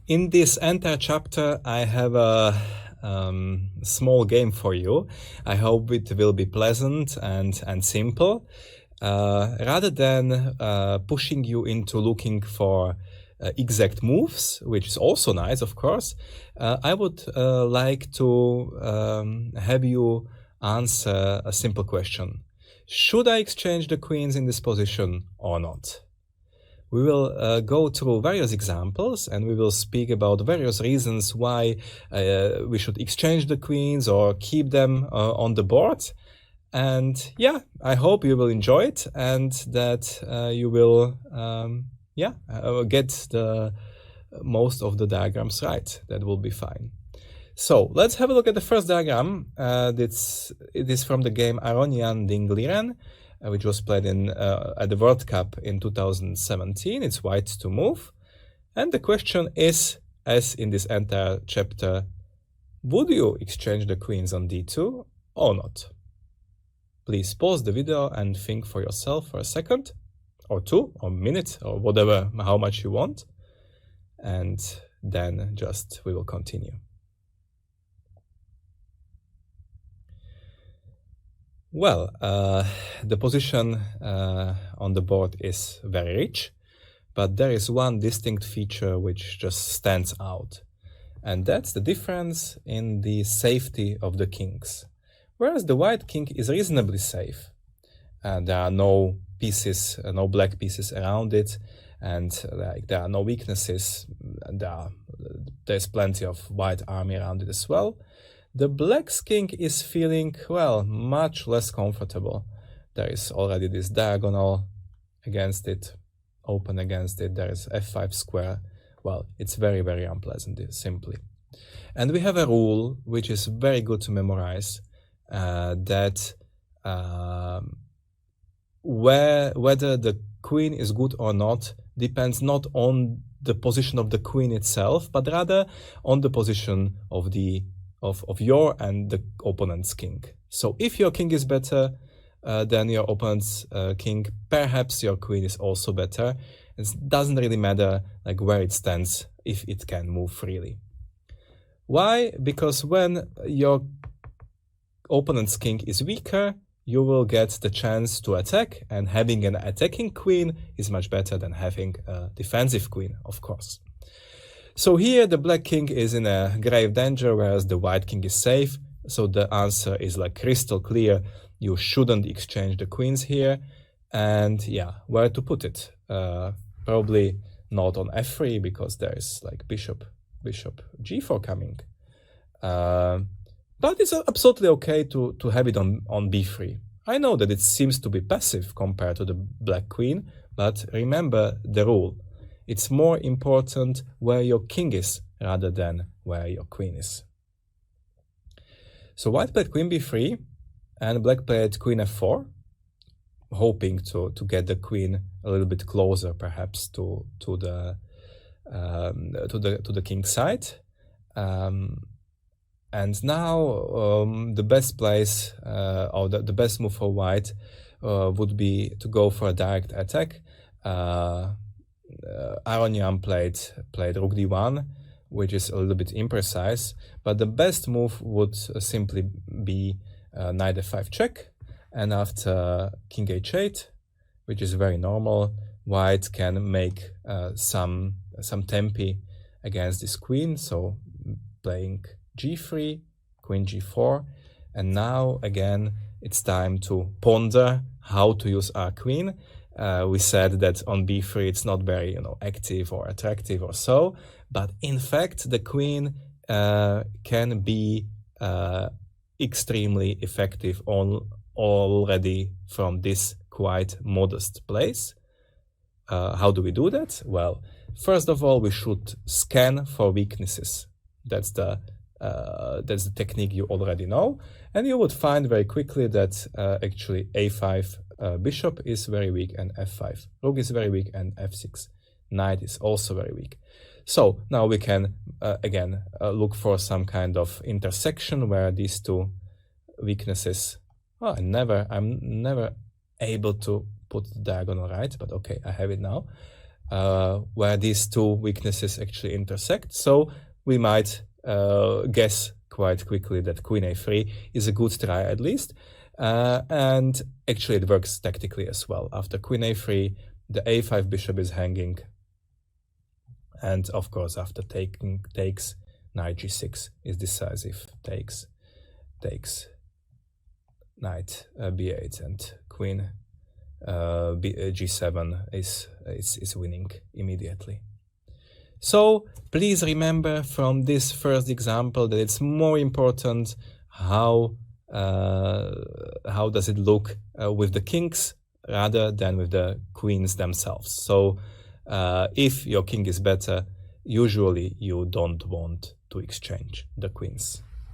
In this entire chapter, I have a small game for you. I hope it will be pleasant and simple. Rather than pushing you into looking for exact moves, which is also nice, of course, I would like to have you answer a simple question. Should I exchange the queens in this position or not? We will go through various examples and we will speak about various reasons why we should exchange the queens or keep them on the board. And yeah, I hope you will enjoy it and that you will get the most of the diagrams right. That will be fine. So let's have a look at the first diagram. It is from the game Aronian Dingliren, which was played at the World Cup in 2017. It's white to move. And the question is, as in this entire chapter, would you exchange the queens on d2 or not? Please pause the video and think for yourself for a second, or two, or a minute, or whatever, how much you want. And then we will continue. Well, the position on the board is very rich, but there is one distinct feature which just stands out, and that's the difference in the safety of the kings. Whereas the white king is reasonably safe, and there are no pieces, no black pieces around it, and there are no weaknesses, and there's plenty of white army around it as well. The black king is feeling, well, much less comfortable. There is already this diagonal against it, open against it. There is f5 square. Well, it's very, very unpleasant, simply. And we have a rule which is very good to memorize, that whether the queen is good or not depends not on the position of the queen itself, but rather on the position of your and the opponent's king. So if your king is better than your opponent's king, perhaps your queen is also better. It doesn't really matter where it stands if it can move freely. Why? Because when your opponent's king is weaker, you will get the chance to attack, and having an attacking queen is much better than having a defensive queen, of course. So here the black king is in a grave danger, whereas the white king is safe. So the answer is crystal clear. You shouldn't exchange the queens here. And yeah, where to put it? Probably not on f3, because there is bishop g4 coming. But it's absolutely okay to have it on b3. I know that it seems to be passive compared to the black queen, but remember the rule. It's more important where your king is rather than where your queen is. So white played queen b3 and black played queen f4, hoping to get the queen a little bit closer, perhaps to the king's side. And now the best place or the best move for white would be to go for a direct attack. Aronian played rook d1, which is a little bit imprecise, but the best move would simply be knight f5 check, and after king h8, which is very normal, white can make some tempi against this queen, so playing g3, queen g4, and now again it's time to ponder how to use our queen. We said that on b3 it's not very active or attractive or so, but in fact the queen can be extremely effective already from this quite modest place. How do we do that? Well, first of all, we should scan for weaknesses. That's the technique you already know, and you would find very quickly that actually a5 bishop is very weak and f5 rook is very weak and f6 knight is also very weak. So now we can again look for some kind of intersection where these two weaknesses. I'm never able to put the diagonal right, but okay, I have it now. where these two weaknesses actually intersect. So we might guess quite quickly that queen a3 is a good try at least. And actually it works tactically as well. After queen a3, the a5 bishop is hanging. And of course, after takes, knight g6 is decisive. Takes, knight b8, and queen g7 is winning immediately. So please remember from this first example that it's more important how does it look with the kings rather than with the queens themselves. So if your king is better, usually you don't want to exchange the queens.